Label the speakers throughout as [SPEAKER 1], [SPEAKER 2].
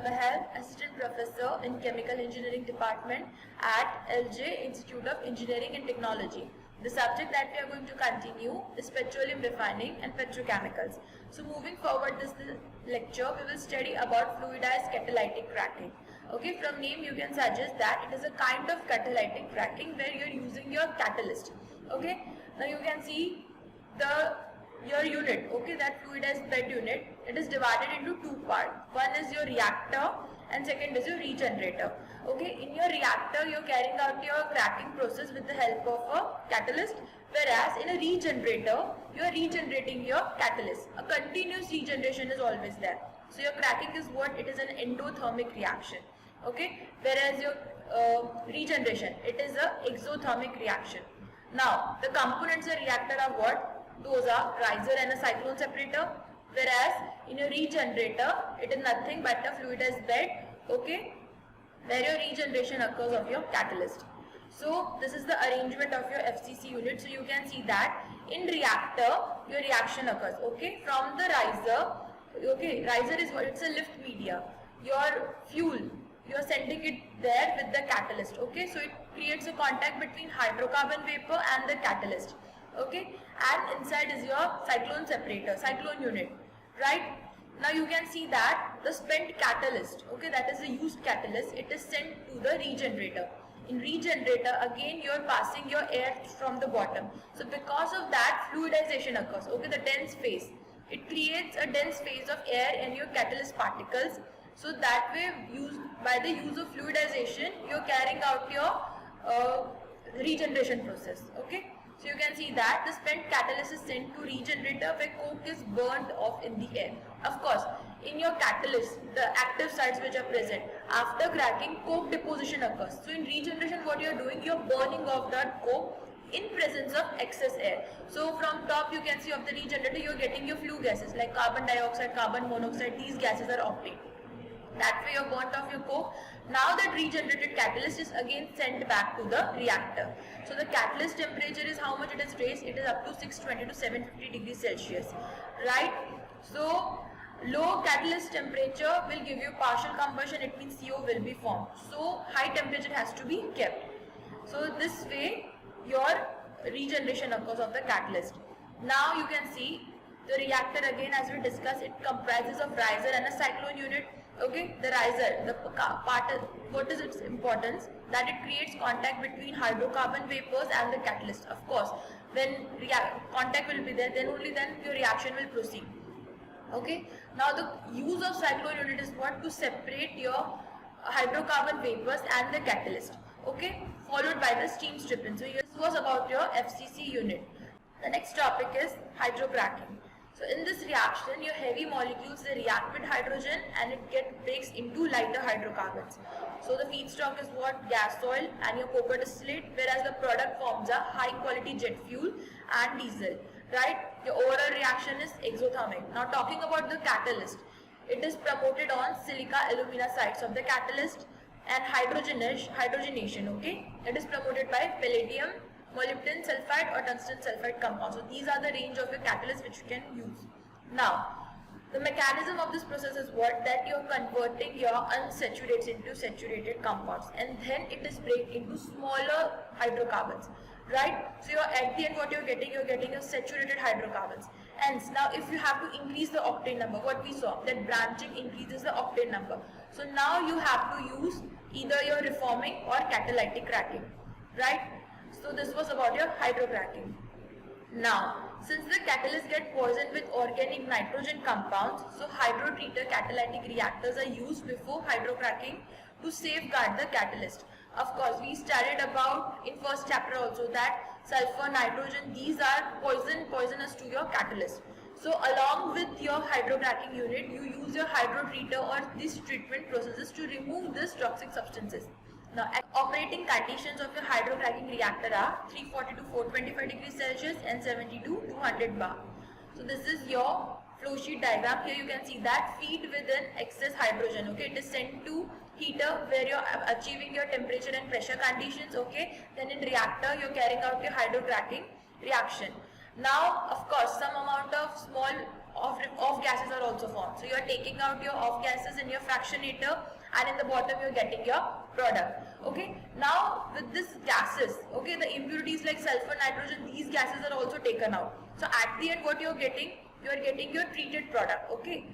[SPEAKER 1] Bahal, Assistant Professor in Chemical Engineering Department at LJ Institute of Engineering and Technology. The subject that we are going to continue is petroleum refining and petrochemicals. So moving forward this lecture, we will study about fluidized catalytic cracking. Okay, from name you can suggest that it is a kind of catalytic cracking where you are using your catalyst. Okay, now you can see your unit, okay, that fluidized bed unit, it is divided into two parts. One is your reactor and second is your regenerator. Okay, in your reactor you are carrying out your cracking process with the help of a catalyst, whereas in a regenerator you are regenerating your catalyst. A continuous regeneration is always there. So your cracking is what? It is an endothermic reaction. Okay, whereas your regeneration, it is a exothermic reaction. Now the components of reactor are what? Those are riser and a cyclone separator, whereas in a regenerator it is nothing but a fluidized bed, okay, where your regeneration occurs of your catalyst. So this is the arrangement of your FCC unit. So you can see that in reactor your reaction occurs, okay, from the riser. Okay, riser is what? It's a lift media. Your fuel, you are sending it there with the catalyst. Okay, so it creates a contact between hydrocarbon vapor and the catalyst. Okay, and inside is your cyclone separator, cyclone unit, right? Now you can see that the spent catalyst, okay, that is the used catalyst, it is sent to the regenerator. In regenerator, again you are passing your air from the bottom. So because of that, fluidization occurs, okay, the dense phase. It creates a dense phase of air in your catalyst particles. So that way, by the use of fluidization, you are carrying out your regeneration process, okay. So you can see that the spent catalyst is sent to regenerator where coke is burnt off in the air. Of course, in your catalyst, the active sites which are present, after cracking, coke deposition occurs. So in regeneration, what you are doing, you are burning off that coke in presence of excess air. So from top you can see of the regenerator, you are getting your flue gases like carbon dioxide, carbon monoxide, these gases are obtained. That way you have burnt off your coke. Now that regenerated catalyst is again sent back to the reactor. So the catalyst temperature is how much it is raised? It is up to 620 to 750 degrees Celsius, right? So low catalyst temperature will give you partial combustion, it means CO will be formed. So high temperature has to be kept. So this way your regeneration occurs of the catalyst. Now you can see the reactor again, as we discussed, it comprises of riser and a cyclone unit. Okay, the riser, the part, what is its importance? That it creates contact between hydrocarbon vapors and the catalyst. Of course, when contact will be there, then only then your reaction will proceed. Okay, now the use of cyclone unit is what? To separate your hydrocarbon vapors and the catalyst. Okay, followed by the steam stripping. So this was about your FCC unit. The next topic is hydrocracking. So in this reaction, your heavy molecules, they react with hydrogen and it breaks into lighter hydrocarbons. So the feedstock is what? Gas oil and your coker distillate, whereas the product forms a high quality jet fuel and diesel, right? Your overall reaction is exothermic. Now talking about the catalyst, it is promoted on silica alumina sites of the catalyst and hydrogenation, okay? It is promoted by palladium, molybdenum sulfide or tungsten sulfide compounds. So these are the range of your catalysts which you can use. Now, the mechanism of this process is what? That you are converting your unsaturated into saturated compounds and then it is break into smaller hydrocarbons, right? So at the end what you're getting a saturated hydrocarbons. Hence, now if you have to increase the octane number, what we saw, that branching increases the octane number. So now you have to use either your reforming or catalytic cracking, right? So this was about your hydrocracking. Now, since the catalysts get poisoned with organic nitrogen compounds, so hydrotreater catalytic reactors are used before hydrocracking to safeguard the catalyst. Of course, we studied about in first chapter also that sulfur, nitrogen, these are poisonous to your catalyst. So along with your hydrocracking unit, you use your hydrotreater or these treatment processes to remove these toxic substances. Now, operating conditions of your hydrocracking reactor are 340 to 425 degrees Celsius and 70 to 200 bar. So this is your flow sheet diagram. Here you can see that feed with an excess hydrogen, okay, it is sent to heater where you are achieving your temperature and pressure conditions, okay. Then in reactor you are carrying out your hydrocracking reaction. Now, of course, some amount of small off gases are also formed. So you are taking out your off gases in your fractionator, and in the bottom you are getting your product. Okay, now with these gases, okay, the impurities like sulfur, nitrogen, these gases are also taken out. So at the end what you are getting your treated product. Okay,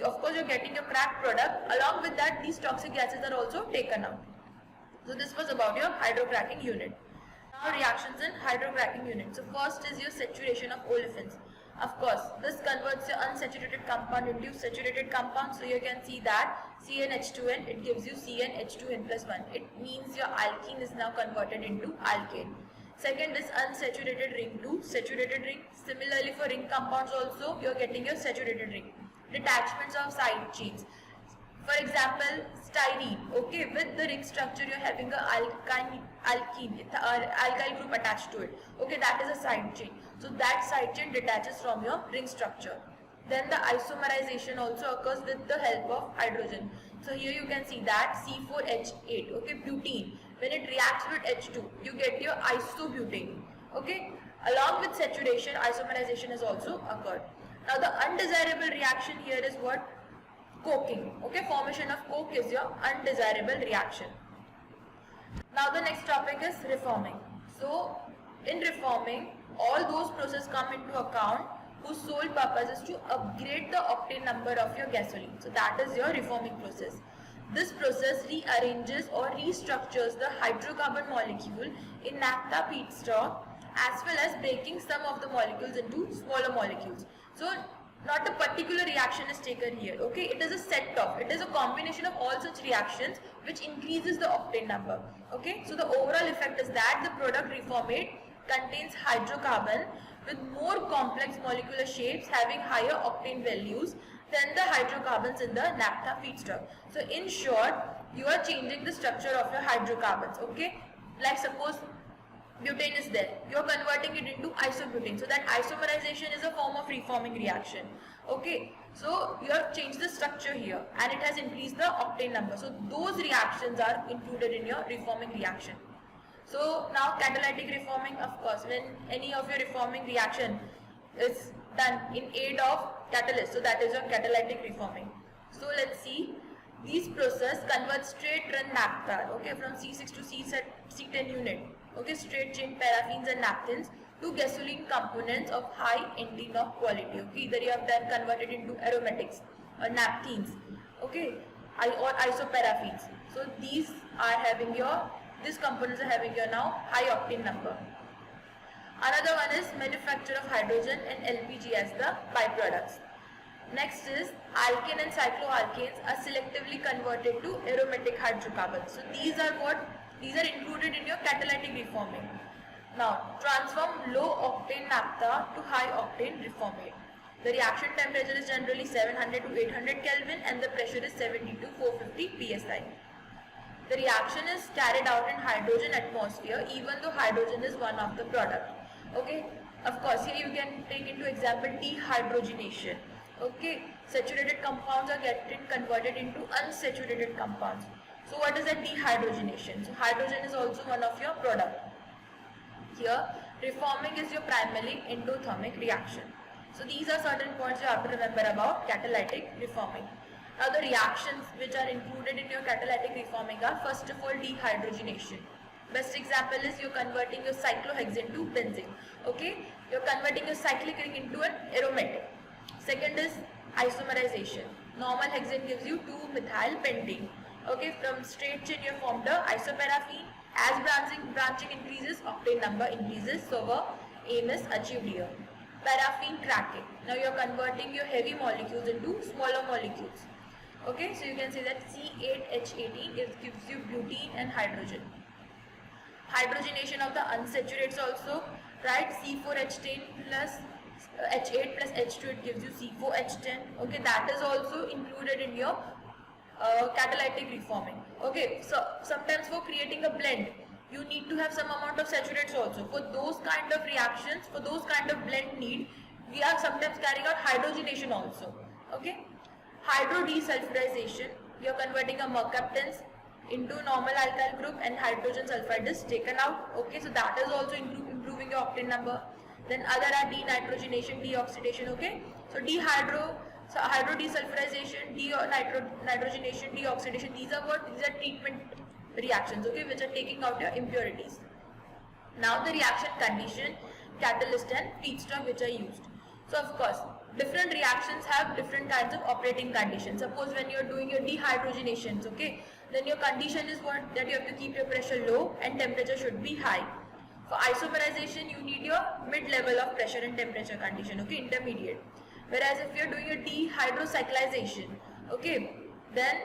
[SPEAKER 1] of course you are getting your cracked product. Along with that, these toxic gases are also taken out. So this was about your hydrocracking unit. Now reactions in hydrocracking unit. So first is your saturation of olefins. Of course, this converts your unsaturated compound into saturated compound. So you can see that CnH2n, it gives you CnH2n plus 1. It means your alkene is now converted into alkane. Second is unsaturated ring to saturated ring. Similarly for ring compounds also, you are getting your saturated ring. Detachments of side chains. For example, styrene, okay, with the ring structure you are having a alkyl group attached to it. Okay, that is a side chain. So that side chain detaches from your ring structure. Then the isomerization also occurs with the help of hydrogen. So here you can see that C4H8, okay, butene. When it reacts with H2, you get your isobutane. Okay, along with saturation, isomerization has also occurred. Now the undesirable reaction here is what? Coking. Okay, formation of coke is your undesirable reaction. Now the next topic is reforming. So in reforming, all those processes come into account whose sole purpose is to upgrade the octane number of your gasoline. So that is your reforming process. This process rearranges or restructures the hydrocarbon molecule in naphtha feedstock, as well as breaking some of the molecules into smaller molecules. So not a particular reaction is taken here, okay, it is a set of, it is a combination of all such reactions which increases the octane number. Okay, so the overall effect is that the product reformate contains hydrocarbon with more complex molecular shapes having higher octane values than the hydrocarbons in the naphtha feedstock. So in short, you are changing the structure of your hydrocarbons. Okay, like suppose butane is there, you are converting it into isobutane. So that isomerization is a form of reforming reaction. Okay, so you have changed the structure here and it has increased the octane number. So those reactions are included in your reforming reaction. So now catalytic reforming, of course, when any of your reforming reaction is done in aid of catalyst, so that is your catalytic reforming. So let's see, these process convert straight run naphtha, okay, from C6 to C10 unit, okay, straight chain paraffins and naphthens to gasoline components of high ND-NOx quality. Okay, either you have then converted into aromatics or naphthenes, okay, or isoparaffins. So these components are having your now high octane number. Another one is manufacture of hydrogen and LPG as the byproducts. Next is alkane and cycloalkanes are selectively converted to aromatic hydrocarbons. So these are what? These are included in your catalytic reforming. Now transform low octane naphtha to high octane reformate. The reaction temperature is generally 700 to 800 Kelvin and the pressure is 70 to 450 psi. The reaction is carried out in hydrogen atmosphere even though hydrogen is one of the product. Okay, of course here you can take into example dehydrogenation. Okay, saturated compounds are getting converted into unsaturated compounds. So what is a dehydrogenation? So hydrogen is also one of your product. Here reforming is your primarily endothermic reaction. So these are certain points you have to remember about catalytic reforming. Now the reactions which are included in your catalytic reforming are first of all dehydrogenation. Best example is you're converting your cyclohexane to benzene. Okay, you're converting your cyclic ring into an aromatic. Second is isomerization. Normal hexane gives you 2-methyl pentane. Okay, from straight chain you formed a isoparaffin. As branching increases, octane number increases. So our aim is achieved here. Paraffin cracking. Now you are converting your heavy molecules into smaller molecules. Okay, so you can say that C8H18 gives you butene and hydrogen. Hydrogenation of the unsaturates also, right? C4H10 plus H8 plus H2, it gives you C4H10. Okay, that is also included in your catalytic reforming. Okay, so sometimes for creating a blend, you need to have some amount of saturates also. For those kind of reactions, for those kind of blend need, we are sometimes carrying out hydrogenation also. Okay, hydrodesulfurization, you are converting a mercaptans into normal alkyl group and hydrogen sulfide is taken out. Okay, so that is also improving your octane number. Then other are denitrogenation, deoxidation. Okay, so hydro desulfurization, nitrogenation, deoxidation. These are what? These are treatment reactions. Okay, which are taking out your impurities. Now the reaction condition, catalyst and feedstock which are used. So of course, different reactions have different kinds of operating conditions. Suppose when you are doing your dehydrogenations, okay, then your condition is what? That you have to keep your pressure low and temperature should be high. For isomerization, you need your mid-level of pressure and temperature condition, okay, intermediate. Whereas if you are doing your dehydrocyclization, okay, then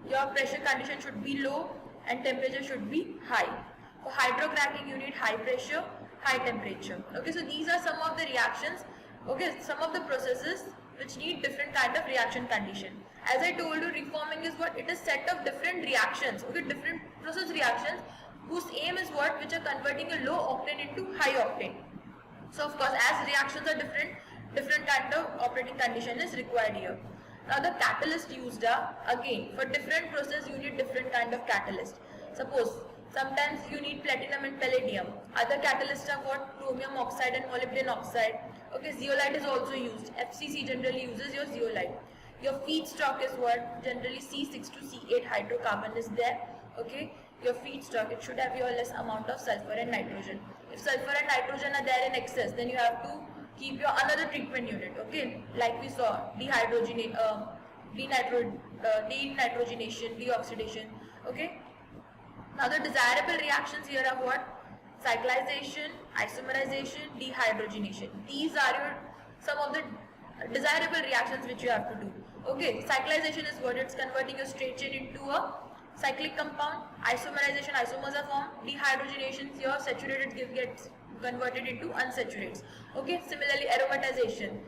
[SPEAKER 1] your pressure condition should be low and temperature should be high. For hydrocracking, you need high pressure, high temperature. Okay, so these are some of the reactions, okay, some of the processes which need different kind of reaction condition. As I told you, reforming is what? It is set of different reactions, okay, different process reactions whose aim is what? Which are converting a low octane into high octane. So of course, as reactions are different kind of operating condition is required here. Now the catalyst used are, again, for different process you need different kind of catalyst. Suppose sometimes you need platinum and palladium. Other catalysts are what? Chromium oxide and molybdenum oxide. Okay, zeolite is also used. FCC generally uses your zeolite. Your feedstock is what? Generally C6 to C8 hydrocarbon is there. Okay, your feedstock, it should have your less amount of sulfur and nitrogen. If sulfur and nitrogen are there in excess, then you have to keep your another treatment unit. Okay, like we saw, denitrogenation, deoxidation. Okay. Now the desirable reactions here are what? Cyclization, isomerization, dehydrogenation. These are some of the desirable reactions which you have to do. Okay, cyclization is what? It's converting a straight chain into a cyclic compound. Isomerization, isomers are formed. Dehydrogenation, your saturated gets converted into unsaturates. Okay, similarly aromatization,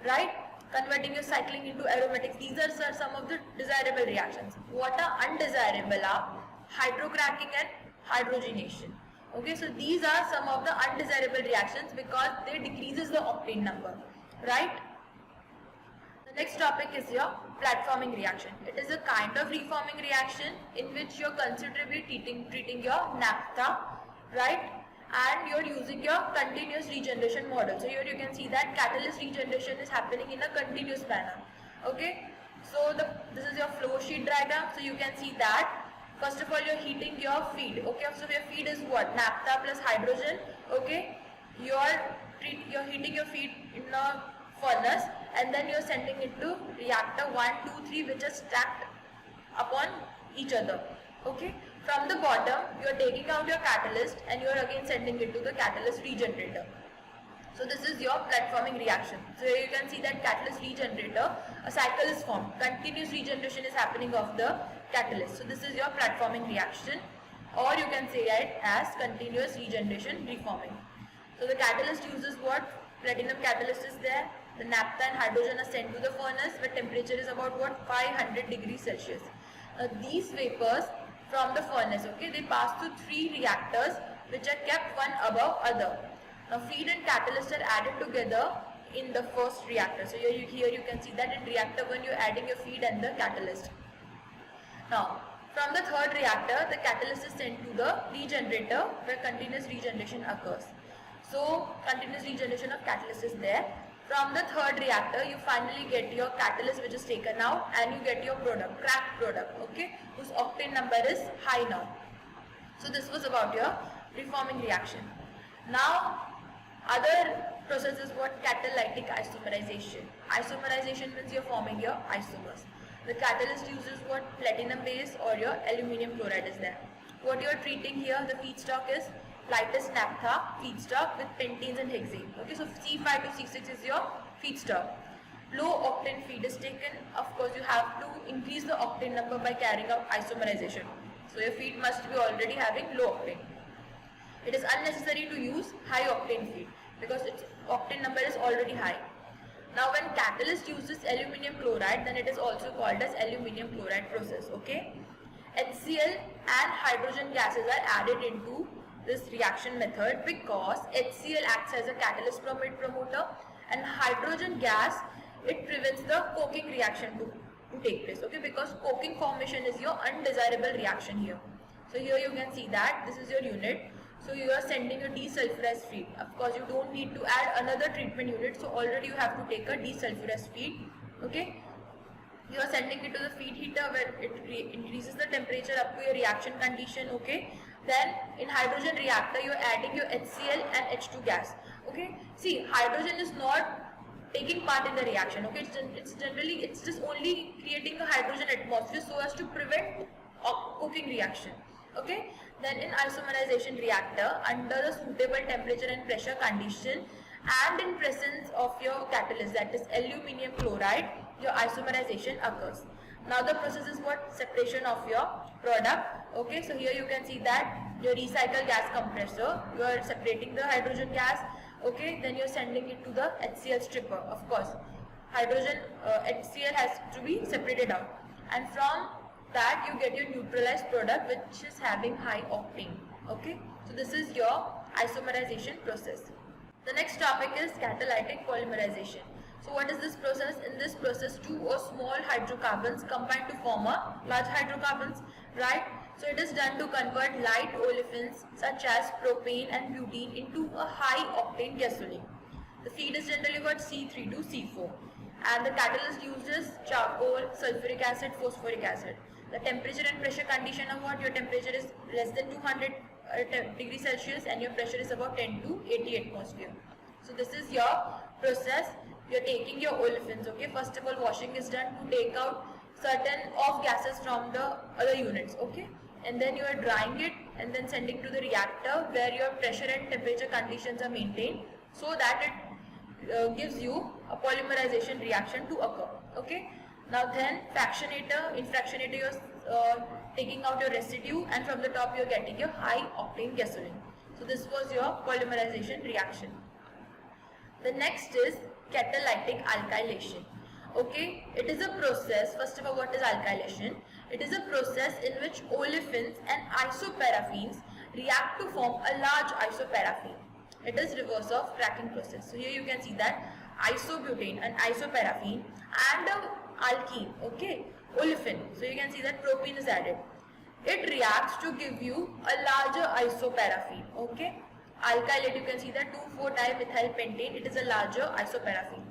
[SPEAKER 1] right? Converting your cycling into aromatics. These are some of the desirable reactions. What are undesirable are hydrocracking and hydrogenation. Okay, so these are some of the undesirable reactions because they decreases the octane number, right? The next topic is your platforming reaction. It is a kind of reforming reaction in which you are considerably treating your naphtha, right? And you are using your continuous regeneration model. So here you can see that catalyst regeneration is happening in a continuous manner. Okay, so this is your flow sheet diagram. So you can see that first of all you are heating your feed. Okay, so your feed is what? Naphtha plus hydrogen. Okay, you are heating your feed in a furnace and then you are sending it to reactor 1, 2, 3 which are stacked upon each other. Okay, from the bottom you are taking out your catalyst and you are again sending it to the catalyst regenerator. So this is your platforming reaction. So here you can see that catalyst regenerator, a cycle is formed. Continuous regeneration is happening of the catalyst. So this is your platforming reaction, or you can say it as continuous regeneration reforming. So the catalyst uses what? Platinum catalyst is there. The naphtha and hydrogen are sent to the furnace where temperature is about what? 500 degrees Celsius. These vapors from the furnace, okay, they pass through 3 reactors which are kept one above other. Now feed and catalyst are added together in the first reactor. So here you can see that in reactor 1 you are adding your feed and the catalyst. Now from the third reactor the catalyst is sent to the regenerator where continuous regeneration occurs. So continuous regeneration of catalyst is there. From the third reactor you finally get your catalyst which is taken out and you get your product, cracked product, okay, whose octane number is high now. So this was about your reforming reaction. Now other process is what? Catalytic isomerization. Isomerization means you're forming your isomers. The catalyst uses what? Platinum base or your aluminum chloride is there. What you are treating here, the feedstock is lightest naphtha feedstock with pentenes and hexane. Okay, so C5 to C6 is your feedstock. Low octane feed is taken. Of course, you have to increase the octane number by carrying out isomerization. So your feed must be already having low octane. It is unnecessary to use high octane feed because its octane number is already high. Now when catalyst uses aluminum chloride, then it is also called as aluminum chloride process. Okay, HCl and hydrogen gases are added into this reaction method because HCl acts as a catalyst promoter and hydrogen gas, it prevents the coking reaction to take place. Okay, because coking formation is your undesirable reaction here. So here you can see that this is your unit. So you are sending a desulfurized feed. Of course, you don't need to add another treatment unit. So already you have to take a desulfurized feed. Okay. You are sending it to the feed heater where it increases the temperature up to your reaction condition. Okay. Then in hydrogen reactor, you are adding your HCl and H2 gas. Okay. See, hydrogen is not taking part in the reaction. Okay. It's just only creating a hydrogen atmosphere so as to prevent cooking reaction. Okay. Then in isomerization reactor, under the suitable temperature and pressure condition and in presence of your catalyst, that is aluminium chloride, your isomerization occurs. Now the process is what? Separation of your product. Okay, so here you can see that your recycled gas compressor, you are separating the hydrogen gas. Okay, then you are sending it to the HCl stripper. Of course, hydrogen HCl has to be separated out, and from that you get your neutralized product which is having high octane. Okay, so this is your isomerization process. The next topic is catalytic polymerization. So what is this process? In this process, two or small hydrocarbons combine to form a large hydrocarbons, right? So it is done to convert light olefins such as propane and butane into a high octane gasoline. The feed is generally got C3 to C4, and the catalyst uses charcoal, sulfuric acid, phosphoric acid. The temperature and pressure condition of what? Your temperature is less than 200 degrees Celsius and your pressure is about 10 to 80 atmosphere. So this is your process. You are taking your olefins. Okay, first of all, washing is done to take out certain off gases from the other units. Okay, and then you are drying it and then sending to the reactor where your pressure and temperature conditions are maintained so that it gives you a polymerization reaction to occur. Okay. Now then fractionator, in fractionator you are taking out your residue and from the top you are getting your high octane gasoline. So this was your polymerization reaction. The next is catalytic alkylation. Okay, it is a process. First of all, what is alkylation? It is a process in which olefins and isoparaffins react to form a large isoparaffin. It is reverse of cracking process. So here you can see that isobutane and isoparaffin and alkene, okay, olefin. So you can see that propene is added. It reacts to give you a larger isoparaffin, okay. Alkylate, you can see that 2,4-dimethylpentane, it is a larger isoparaffin.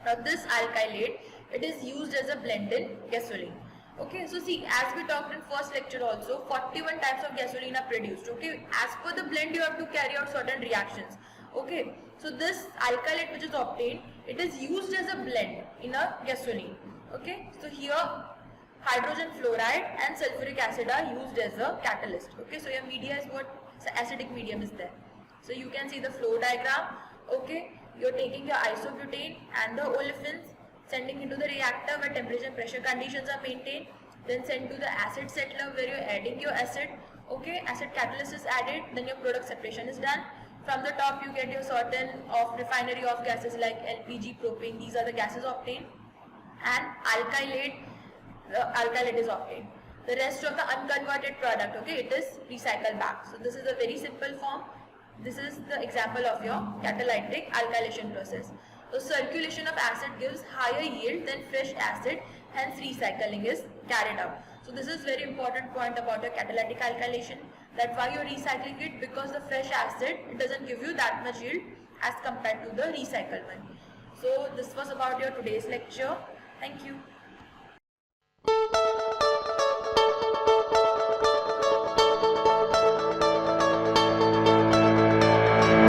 [SPEAKER 1] Now this alkylate, it is used as a blend in gasoline. Okay, so see, as we talked in first lecture also, 41 types of gasoline are produced. Okay, as per the blend you have to carry out certain reactions. Okay, so this alkylate which is obtained, it is used as a blend in a gasoline. Okay, so here hydrogen fluoride and sulfuric acid are used as a catalyst. Okay, so your media is what? So acidic medium is there. So you can see the flow diagram. Okay, you're taking your isobutane and the olefins, sending into the reactor where temperature and pressure conditions are maintained, then send to the acid settler where you're adding your acid. Okay, acid catalyst is added, then your product separation is done. From the top you get your certain of refinery of gases like LPG, propane, these are the gases obtained, and alkylate is obtained. The rest of the unconverted product, okay, it is recycled back. So this is a very simple form. This is the example of your catalytic alkylation process. So circulation of acid gives higher yield than fresh acid, hence recycling is carried out. So this is very important point about your catalytic alkylation, that why you are recycling it, because the fresh acid, it doesn't give you that much yield as compared to the recycled one. So this was about your today's lecture. Thank you.